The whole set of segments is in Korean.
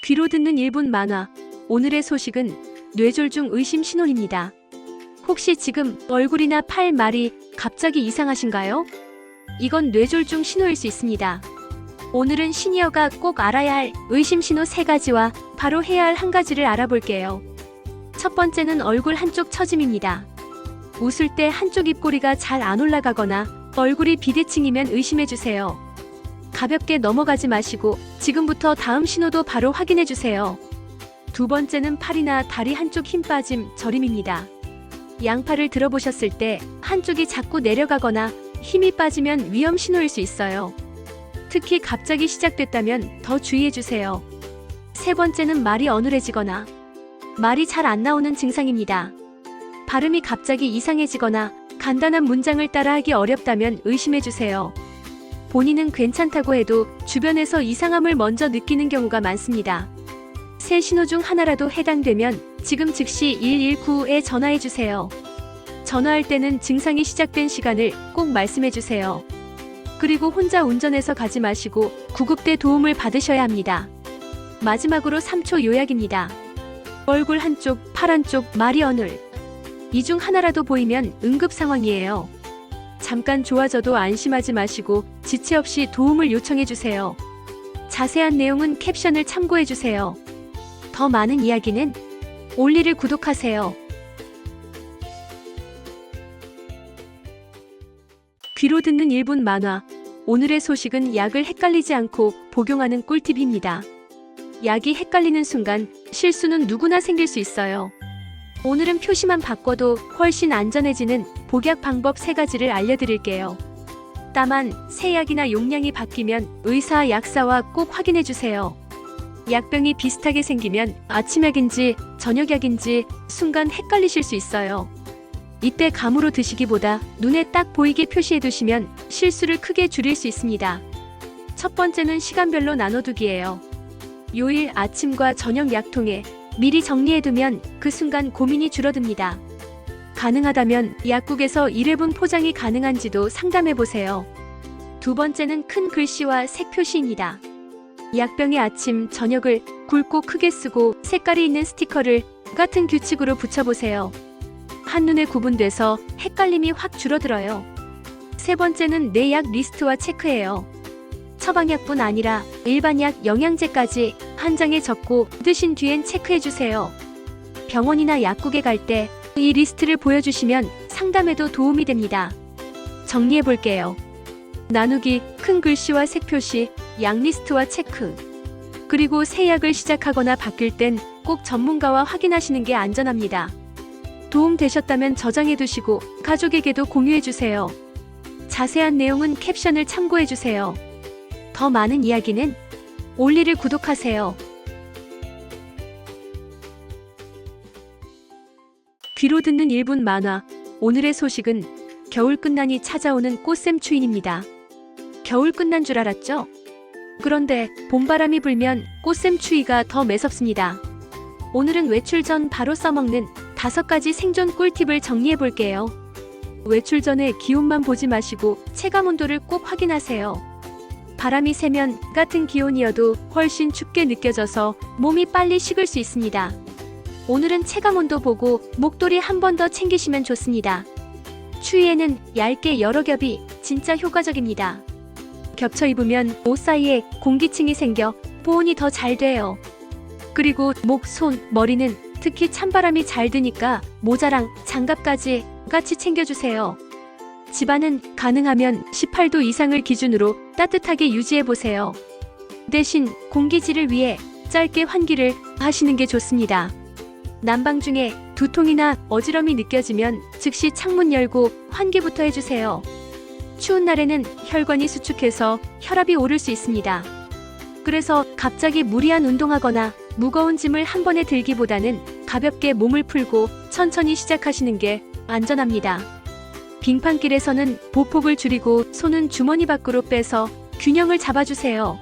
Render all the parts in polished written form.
귀로 듣는 1분 만화. 오늘의 소식은 뇌졸중 의심 신호입니다. 혹시 지금 얼굴이나 팔, 말이 갑자기 이상하신가요? 이건 뇌졸중 신호일 수 있습니다. 오늘은 시니어가 꼭 알아야 할 의심 신호 3가지와 바로 해야 할 1가지를 알아볼게요. 첫 번째는 얼굴 한쪽 처짐입니다. 웃을 때 한쪽 입꼬리가 잘 안 올라가거나 얼굴이 비대칭이면 의심해주세요. 가볍게 넘어가지 마시고 지금부터 다음 신호도 바로 확인해주세요. 두 번째는 팔이나 다리 한쪽 힘 빠짐, 저림입니다. 양팔을 들어보셨을 때 한쪽이 자꾸 내려가거나 힘이 빠지면 위험 신호일 수 있어요. 특히 갑자기 시작됐다면 더 주의해주세요. 세 번째는 말이 어눌해지거나 말이 잘 안 나오는 증상입니다. 발음이 갑자기 이상해지거나 간단한 문장을 따라하기 어렵다면 의심해주세요. 본인은 괜찮다고 해도 주변에서 이상함을 먼저 느끼는 경우가 많습니다. 세 신호 중 하나라도 해당되면 지금 즉시 119에 전화해주세요. 전화할 때는 증상이 시작된 시간을 꼭 말씀해주세요. 그리고 혼자 운전해서 가지 마시고 구급대 도움을 받으셔야 합니다. 마지막으로 3초 요약입니다. 얼굴 한쪽, 팔 한쪽, 말이 어눌. 이 중 하나라도 보이면 응급 상황이에요. 잠깐 좋아져도 안심하지 마시고 지체 없이 도움을 요청해주세요. 자세한 내용은 캡션을 참고해주세요. 더 많은 이야기는 올리를 구독하세요. 귀로 듣는 1분 만화. 오늘의 소식은 약을 헷갈리지 않고 복용하는 꿀팁입니다. 약이 헷갈리는 순간 실수는 누구나 생길 수 있어요. 오늘은 표시만 바꿔도 훨씬 안전해지는 복약 방법 3가지를 알려드릴게요. 다만 새 약이나 용량이 바뀌면 의사, 약사와 꼭 확인해주세요. 약병이 비슷하게 생기면 아침약인지 저녁약인지 순간 헷갈리실 수 있어요. 이때 감으로 드시기보다 눈에 딱 보이게 표시해두시면 실수를 크게 줄일 수 있습니다. 첫 번째는 시간별로 나눠두기예요. 요일 아침과 저녁 약통에 미리 정리해두면 그 순간 고민이 줄어듭니다. 가능하다면 약국에서 1회분 포장이 가능한지도 상담해보세요. 두 번째는 큰 글씨와 색 표시입니다. 약병의 아침, 저녁을 굵고 크게 쓰고 색깔이 있는 스티커를 같은 규칙으로 붙여보세요. 한눈에 구분돼서 헷갈림이 확 줄어들어요. 세 번째는 내 약 리스트와 체크예요. 처방약뿐 아니라 일반 약, 영양제까지 한 장에 적고 드신 뒤엔 체크해주세요. 병원이나 약국에 갈 때 이 리스트를 보여주시면 상담에도 도움이 됩니다. 정리해볼게요. 나누기, 큰 글씨와 색 표시, 약 리스트와 체크. 그리고 새 약을 시작하거나 바뀔 땐 꼭 전문가와 확인하시는 게 안전합니다. 도움 되셨다면 저장해두시고 가족에게도 공유해주세요. 자세한 내용은 캡션을 참고해주세요. 더 많은 이야기는 올리를 구독하세요. 귀로 듣는 1분 만화. 오늘의 소식은 겨울 끝나니 찾아오는 꽃샘추위입니다. 겨울 끝난 줄 알았죠? 그런데 봄바람이 불면 꽃샘추위가 더 매섭습니다. 오늘은 외출 전 바로 써먹는 5가지 생존 꿀팁을 정리해볼게요. 외출 전에 기온만 보지 마시고 체감온도를 꼭 확인하세요. 바람이 세면 같은 기온이어도 훨씬 춥게 느껴져서 몸이 빨리 식을 수 있습니다. 오늘은 체감온도 보고 목도리 한 번 더 챙기시면 좋습니다. 추위에는 얇게 여러 겹이 진짜 효과적입니다. 겹쳐 입으면 옷 사이에 공기층이 생겨 보온이 더 잘 돼요. 그리고 목, 손, 머리는 특히 찬바람이 잘 드니까 모자랑 장갑까지 같이 챙겨주세요. 집안은 가능하면 18도 이상을 기준으로 따뜻하게 유지해보세요. 대신 공기질을 위해 짧게 환기를 하시는 게 좋습니다. 난방 중에 두통이나 어지럼이 느껴지면 즉시 창문 열고 환기부터 해주세요. 추운 날에는 혈관이 수축해서 혈압이 오를 수 있습니다. 그래서 갑자기 무리한 운동하거나 무거운 짐을 한 번에 들기보다는 가볍게 몸을 풀고 천천히 시작하시는 게 안전합니다. 빙판길에서는 보폭을 줄이고 손은 주머니 밖으로 빼서 균형을 잡아주세요.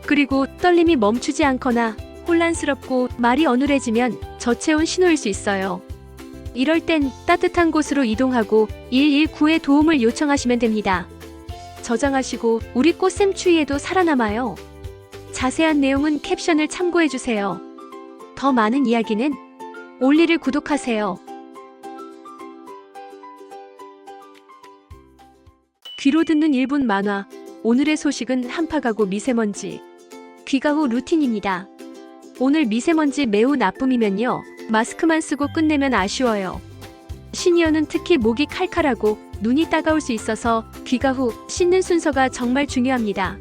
그리고 떨림이 멈추지 않거나 혼란스럽고 말이 어눌해지면 저체온 신호일 수 있어요. 이럴 땐 따뜻한 곳으로 이동하고 119에 도움을 요청하시면 됩니다. 저장하시고 우리 꽃샘추위에도 살아남아요. 자세한 내용은 캡션을 참고해주세요. 더 많은 이야기는 올리를 구독하세요. 귀로 듣는 1분 만화. 오늘의 소식은 한파가고 미세먼지. 귀가 후 루틴입니다. 오늘 미세먼지 매우 나쁨이면요. 마스크만 쓰고 끝내면 아쉬워요. 시니어는 특히 목이 칼칼하고 눈이 따가울 수 있어서 귀가 후 씻는 순서가 정말 중요합니다.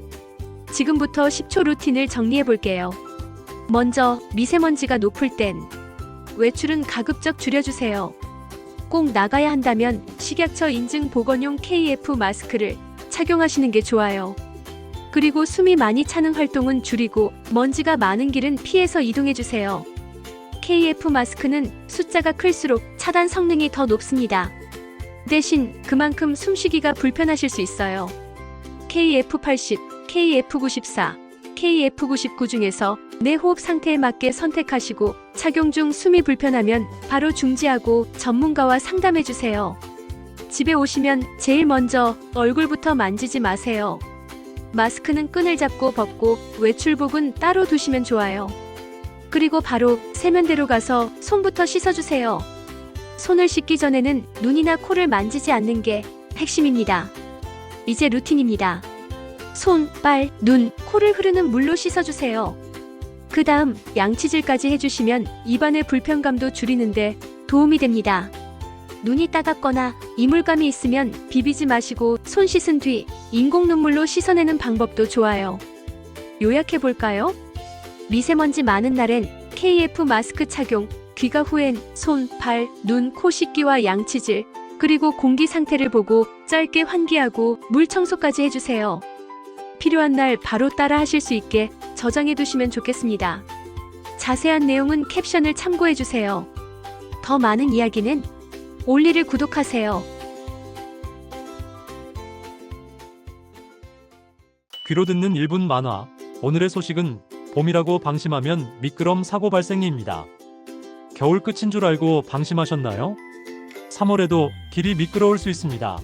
지금부터 10초 루틴을 정리해 볼게요. 먼저 미세먼지가 높을 땐 외출은 가급적 줄여주세요. 꼭 나가야 한다면 식약처 인증 보건용 KF 마스크를 착용하시는 게 좋아요. 그리고 숨이 많이 차는 활동은 줄이고 먼지가 많은 길은 피해서 이동해주세요. KF 마스크는 숫자가 클수록 차단 성능이 더 높습니다. 대신 그만큼 숨쉬기가 불편하실 수 있어요. KF80, KF94, KF99 중에서 내 호흡 상태에 맞게 선택하시고 착용 중 숨이 불편하면 바로 중지하고 전문가와 상담해주세요. 집에 오시면 제일 먼저 얼굴부터 만지지 마세요. 마스크는 끈을 잡고 벗고 외출복은 따로 두시면 좋아요. 그리고 바로 세면대로 가서 손부터 씻어주세요. 손을 씻기 전에는 눈이나 코를 만지지 않는 게 핵심입니다. 이제 루틴입니다. 손, 발, 눈, 코를 흐르는 물로 씻어주세요. 그 다음 양치질까지 해주시면 입안의 불편감도 줄이는데 도움이 됩니다. 눈이 따갑거나 이물감이 있으면 비비지 마시고 손 씻은 뒤 인공 눈물로 씻어내는 방법도 좋아요. 요약해볼까요? 미세먼지 많은 날엔 KF 마스크 착용, 귀가 후엔 손, 발, 눈, 코 씻기와 양치질, 그리고 공기 상태를 보고 짧게 환기하고 물 청소까지 해주세요. 필요한 날 바로 따라 하실 수 있게 저장해 두시면 좋겠습니다. 자세한 내용은 캡션을 참고해주세요. 더 많은 이야기는 올리를 구독하세요. 귀로 듣는 1분 만화. 오늘의 소식은 봄이라고 방심하면 미끄럼 사고 발생입니다. 겨울 끝인 줄 알고 방심하셨나요? 3월에도 길이 미끄러울 수 있습니다.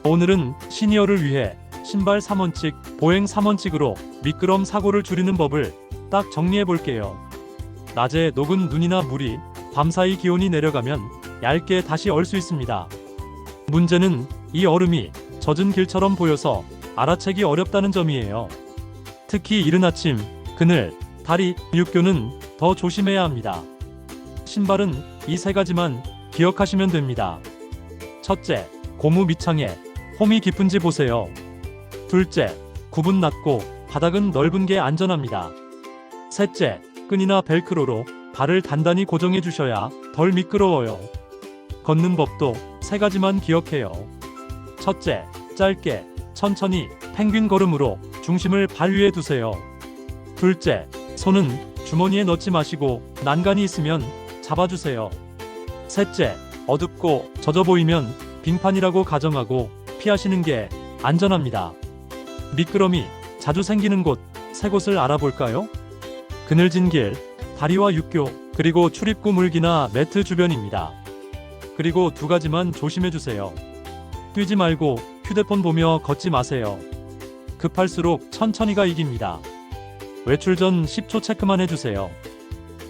오늘은 시니어를 위해 신발 3원칙, 보행 3원칙으로 미끄럼 사고를 줄이는 법을 딱 정리해 볼게요. 낮에 녹은 눈이나 물이 밤사이 기온이 내려가면 얇게 다시 얼 수 있습니다. 문제는 이 얼음이 젖은 길처럼 보여서 알아채기 어렵다는 점이에요. 특히 이른 아침, 그늘, 다리, 육교는 더 조심해야 합니다. 신발은 이 세 가지만 기억하시면 됩니다. 첫째, 고무 밑창에 홈이 깊은지 보세요. 둘째, 굽은 낮고 바닥은 넓은 게 안전합니다. 셋째, 끈이나 벨크로로 발을 단단히 고정해 주셔야 덜 미끄러워요. 걷는 법도 세 가지만 기억해요. 첫째, 짧게, 천천히 펭귄 걸음으로 중심을 발 위에 두세요. 둘째, 손은 주머니에 넣지 마시고 난간이 있으면 잡아주세요. 셋째, 어둡고 젖어 보이면 빙판이라고 가정하고 피하시는 게 안전합니다. 미끄럼이 자주 생기는 곳, 세 곳을 알아볼까요? 그늘진 길, 다리와 육교, 그리고 출입구 물기나 매트 주변입니다. 그리고 두 가지만 조심해주세요. 뛰지 말고 휴대폰 보며 걷지 마세요. 급할수록 천천히가 이깁니다. 외출 전 10초 체크만 해주세요.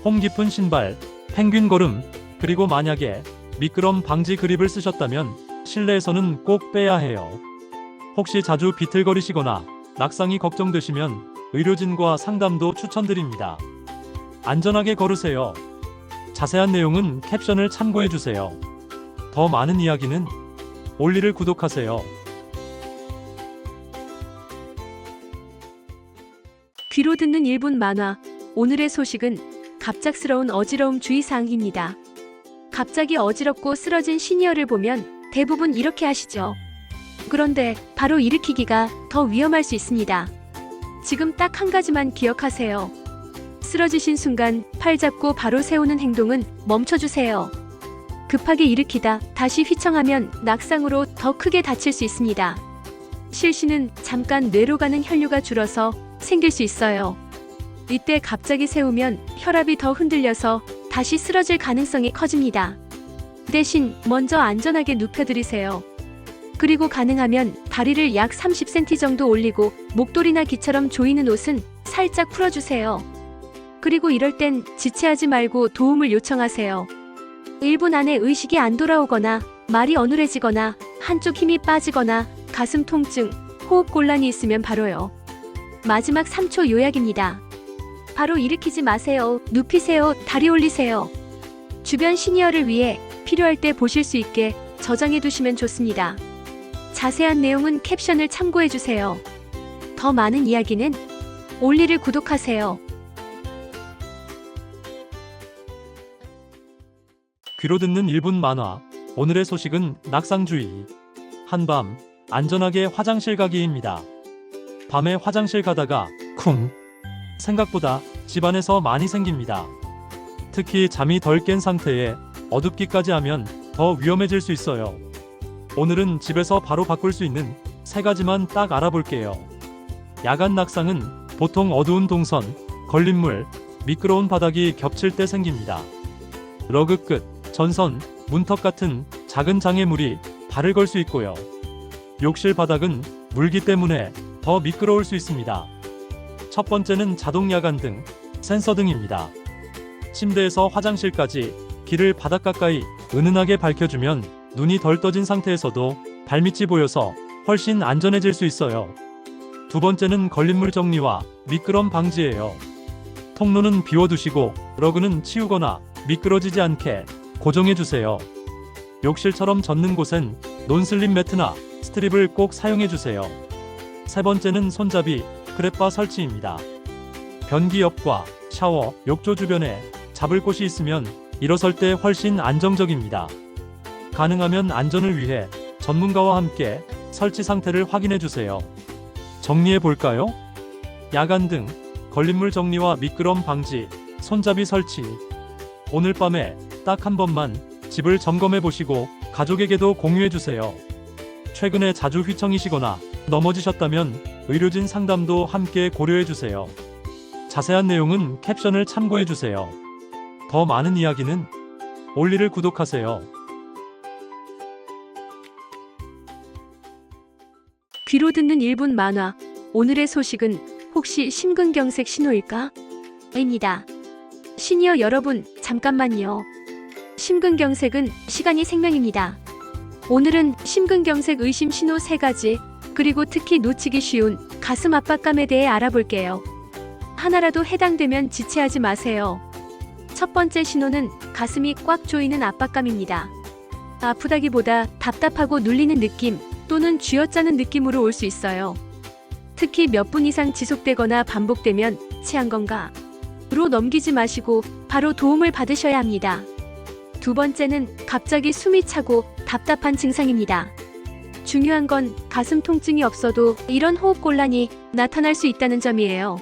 홈 깊은 신발, 펭귄 걸음, 그리고 만약에 미끄럼 방지 그립을 쓰셨다면 실내에서는 꼭 빼야 해요. 혹시 자주 비틀거리시거나 낙상이 걱정되시면 의료진과 상담도 추천드립니다. 안전하게 걸으세요. 자세한 내용은 캡션을 참고해주세요. 더 많은 이야기는 올리를 구독하세요. 귀로 듣는 1분 만화. 오늘의 소식은 갑작스러운 어지러움 주의사항입니다. 갑자기 어지럽고 쓰러진 시니어를 보면 대부분 이렇게 하시죠. 그런데 바로 일으키기가 더 위험할 수 있습니다. 지금 딱 한 가지만 기억하세요. 쓰러지신 순간 팔 잡고 바로 세우는 행동은 멈춰주세요. 급하게 일으키다 다시 휘청하면 낙상으로 더 크게 다칠 수 있습니다. 실시는 잠깐 뇌로 가는 혈류가 줄어서 생길 수 있어요. 이때 갑자기 세우면 혈압이 더 흔들려서 다시 쓰러질 가능성이 커집니다. 대신 먼저 안전하게 눕혀드리세요. 그리고 가능하면 다리를 약 30cm 정도 올리고 목도리나 기처럼 조이는 옷은 살짝 풀어주세요. 그리고 이럴 땐 지체하지 말고 도움을 요청하세요. 1분 안에 의식이 안 돌아오거나 말이 어눌해지거나 한쪽 힘이 빠지거나 가슴 통증, 호흡 곤란이 있으면 바로요. 마지막 3초 요약입니다. 바로 일으키지 마세요. 눕히세요. 다리 올리세요. 주변 시니어를 위해 필요할 때 보실 수 있게 저장해 두시면 좋습니다. 자세한 내용은 캡션을 참고해 주세요. 더 많은 이야기는 올리를 구독하세요. 귀로 듣는 1분 만화. 오늘의 소식은 낙상주의. 한밤 안전하게 화장실 가기입니다. 밤에 화장실 가다가 쿵, 생각보다 집안에서 많이 생깁니다. 특히 잠이 덜 깬 상태에 어둡기까지 하면 더 위험해질 수 있어요. 오늘은 집에서 바로 바꿀 수 있는 3가지만 딱 알아볼게요. 야간 낙상은 보통 어두운 동선, 걸림물, 미끄러운 바닥이 겹칠 때 생깁니다. 러그 끝, 전선, 문턱 같은 작은 장애물이 발을 걸 수 있고요. 욕실 바닥은 물기 때문에 더 미끄러울 수 있습니다. 첫 번째는 자동 야간 등, 센서 등입니다. 침대에서 화장실까지 길을 바닥 가까이 은은하게 밝혀주면 눈이 덜 떠진 상태에서도 발밑이 보여서 훨씬 안전해질 수 있어요. 두 번째는 걸림물 정리와 미끄럼 방지예요. 통로는 비워두시고 러그는 치우거나 미끄러지지 않게 고정해주세요. 욕실처럼 젖는 곳엔 논슬립 매트나 스트립을 꼭 사용해주세요. 세 번째는 손잡이, 그랩바 설치입니다. 변기 옆과 샤워, 욕조 주변에 잡을 곳이 있으면 일어설 때 훨씬 안정적입니다. 가능하면 안전을 위해 전문가와 함께 설치 상태를 확인해주세요. 정리해볼까요? 야간 등, 걸림물 정리와 미끄럼 방지, 손잡이 설치. 오늘 밤에 딱 한 번만 집을 점검해보시고 가족에게도 공유해주세요. 최근에 자주 휘청이시거나 넘어지셨다면 의료진 상담도 함께 고려해주세요. 자세한 내용은 캡션을 참고해주세요. 더 많은 이야기는 올리를 구독하세요. 귀로 듣는 1분 만화. 오늘의 소식은 혹시 심근경색 신호일까? 입니다. 시니어 여러분, 잠깐만요. 심근경색은 시간이 생명입니다. 오늘은 심근경색 의심 신호 3가지, 그리고 특히 놓치기 쉬운 가슴 압박감에 대해 알아볼게요. 하나라도 해당되면 지체하지 마세요. 첫 번째 신호는 가슴이 꽉 조이는 압박감입니다. 아프다기보다 답답하고 눌리는 느낌 또는 쥐어짜는 느낌으로 올 수 있어요. 특히 몇 분 이상 지속되거나 반복되면 체한 건가? 로 넘기지 마시고 바로 도움을 받으셔야 합니다. 두 번째는 갑자기 숨이 차고 답답한 증상입니다. 중요한 건 가슴 통증이 없어도 이런 호흡 곤란이 나타날 수 있다는 점이에요.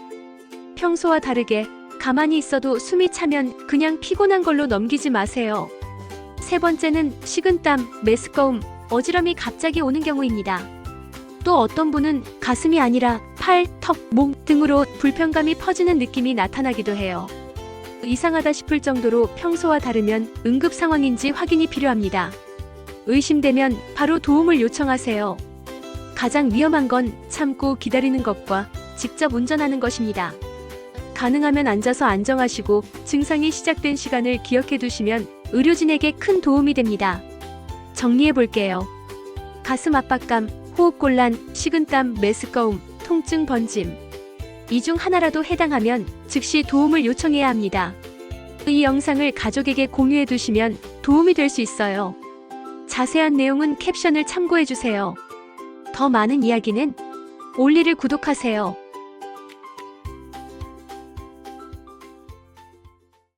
평소와 다르게 가만히 있어도 숨이 차면 그냥 피곤한 걸로 넘기지 마세요. 세 번째는 식은땀, 메스꺼움, 어지럼이 갑자기 오는 경우입니다. 또 어떤 분은 가슴이 아니라 팔, 턱, 목 등으로 불편감이 퍼지는 느낌이 나타나기도 해요. 이상하다 싶을 정도로 평소와 다르면 응급 상황인지 확인이 필요합니다. 의심되면 바로 도움을 요청하세요. 가장 위험한 건 참고 기다리는 것과 직접 운전하는 것입니다. 가능하면 앉아서 안정하시고 증상이 시작된 시간을 기억해 두시면 의료진에게 큰 도움이 됩니다. 정리해 볼게요. 가슴 압박감, 호흡 곤란, 식은땀, 메스꺼움, 통증 번짐. 이 중 하나라도 해당하면 즉시 도움을 요청해야 합니다. 이 영상을 가족에게 공유해 두시면 도움이 될 수 있어요. 자세한 내용은 캡션을 참고해 주세요. 더 많은 이야기는 올리를 구독하세요.